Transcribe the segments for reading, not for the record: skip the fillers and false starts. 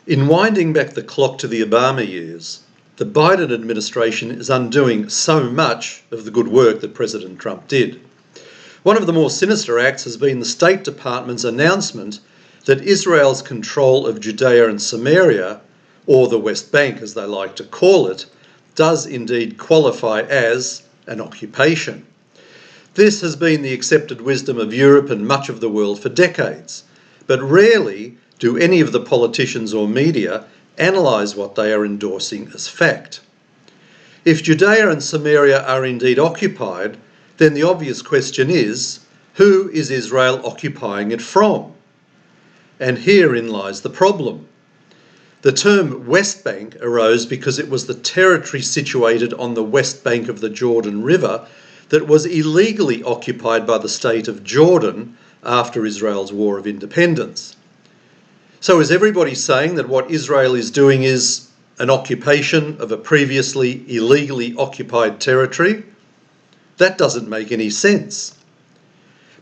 In winding back the clock to the Obama years, the Biden administration is undoing so much of the good work that President Trump did. One of the more sinister acts has been the State Department's announcement that Israel's control of Judea and Samaria, or the West Bank as they like to call it, does indeed qualify as an occupation. This has been the accepted wisdom of Europe and much of the world for decades, but rarely do any of the politicians or media analyse what they are endorsing as fact. If Judea and Samaria are indeed occupied, then the obvious question is, who is Israel occupying it from? And herein lies the problem. The term West Bank arose because it was the territory situated on the west bank of the Jordan River that was illegally occupied by the state of Jordan after Israel's War of Independence. So is everybody saying that what Israel is doing is an occupation of a previously illegally occupied territory? That doesn't make any sense.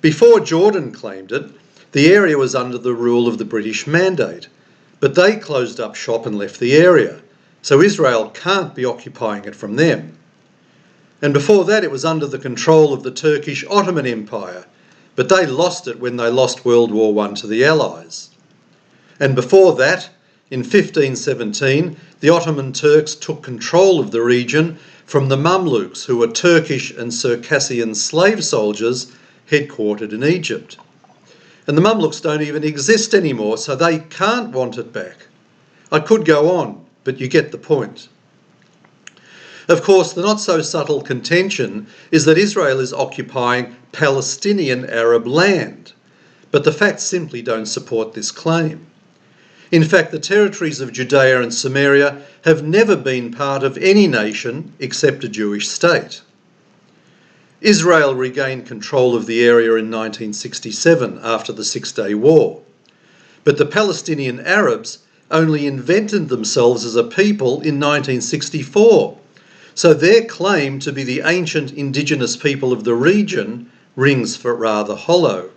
Before Jordan claimed it, the area was under the rule of the British Mandate, but they closed up shop and left the area, so Israel can't be occupying it from them. And before that it was under the control of the Turkish Ottoman Empire, but they lost it when they lost World War I to the Allies. And before that, in 1517, the Ottoman Turks took control of the region from the Mamluks, who were Turkish and Circassian slave soldiers headquartered in Egypt. And the Mamluks don't even exist anymore, so they can't want it back. I could go on, but you get the point. Of course, the not-so-subtle contention is that Israel is occupying Palestinian Arab land, but the facts simply don't support this claim. In fact, the territories of Judea and Samaria have never been part of any nation except a Jewish state. Israel regained control of the area in 1967 after the Six-Day War, but the Palestinian Arabs only invented themselves as a people in 1964, so their claim to be the ancient indigenous people of the region rings for rather hollow,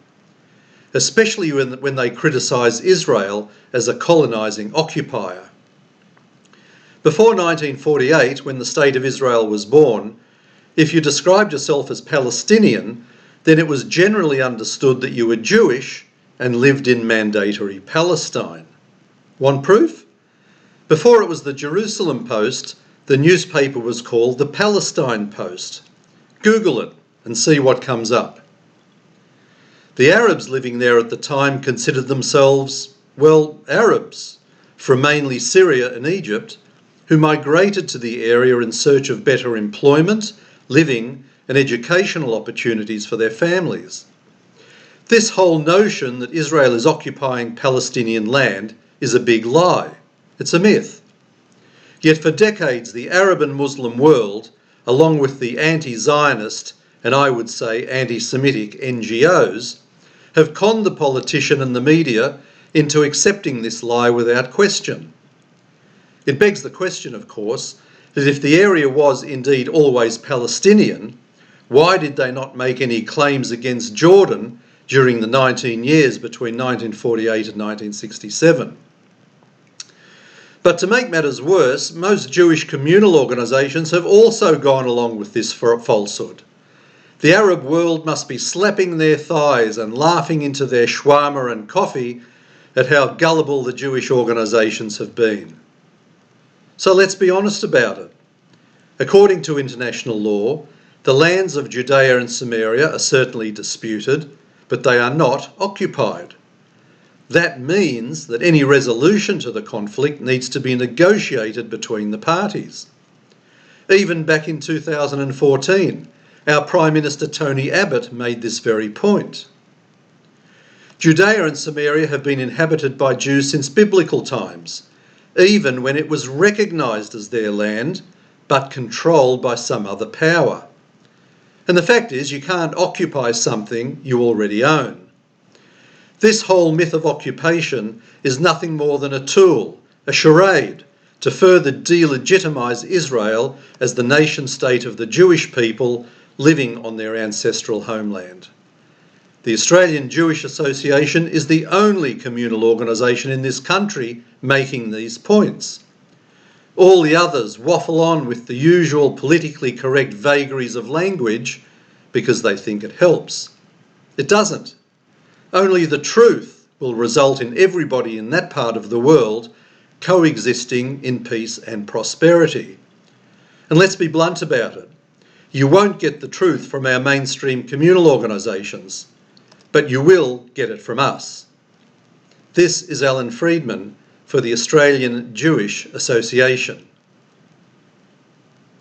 especially when they criticise Israel as a colonising occupier. Before 1948, when the State of Israel was born, if you described yourself as Palestinian, then it was generally understood that you were Jewish and lived in mandatory Palestine. Want proof? Before it was the Jerusalem Post, the newspaper was called the Palestine Post. Google it and see what comes up. The Arabs living there at the time considered themselves, well, Arabs, from mainly Syria and Egypt, who migrated to the area in search of better employment, living and educational opportunities for their families. This whole notion that Israel is occupying Palestinian land is a big lie. It's a myth. Yet for decades the Arab and Muslim world, along with the anti-Zionist and I would say anti-Semitic NGOs, have conned the politician and the media into accepting this lie without question. It begs the question, of course, that if the area was indeed always Palestinian, why did they not make any claims against Jordan during the 19 years between 1948 and 1967? But to make matters worse, most Jewish communal organisations have also gone along with this falsehood. The Arab world must be slapping their thighs and laughing into their shawarma and coffee at how gullible the Jewish organisations have been. So let's be honest about it. According to international law, the lands of Judea and Samaria are certainly disputed, but they are not occupied. That means that any resolution to the conflict needs to be negotiated between the parties. Even back in 2014, our Prime Minister Tony Abbott made this very point. Judea and Samaria have been inhabited by Jews since biblical times, even when it was recognised as their land, but controlled by some other power. And the fact is, you can't occupy something you already own. This whole myth of occupation is nothing more than a tool, a charade, to further delegitimise Israel as the nation-state of the Jewish people living on their ancestral homeland. The Australian Jewish Association is the only communal organisation in this country making these points. All the others waffle on with the usual politically correct vagaries of language because they think it helps. It doesn't. Only the truth will result in everybody in that part of the world coexisting in peace and prosperity. And let's be blunt about it. You won't get the truth from our mainstream communal organisations, but you will get it from us. This is Alan Friedman for the Australian Jewish Association.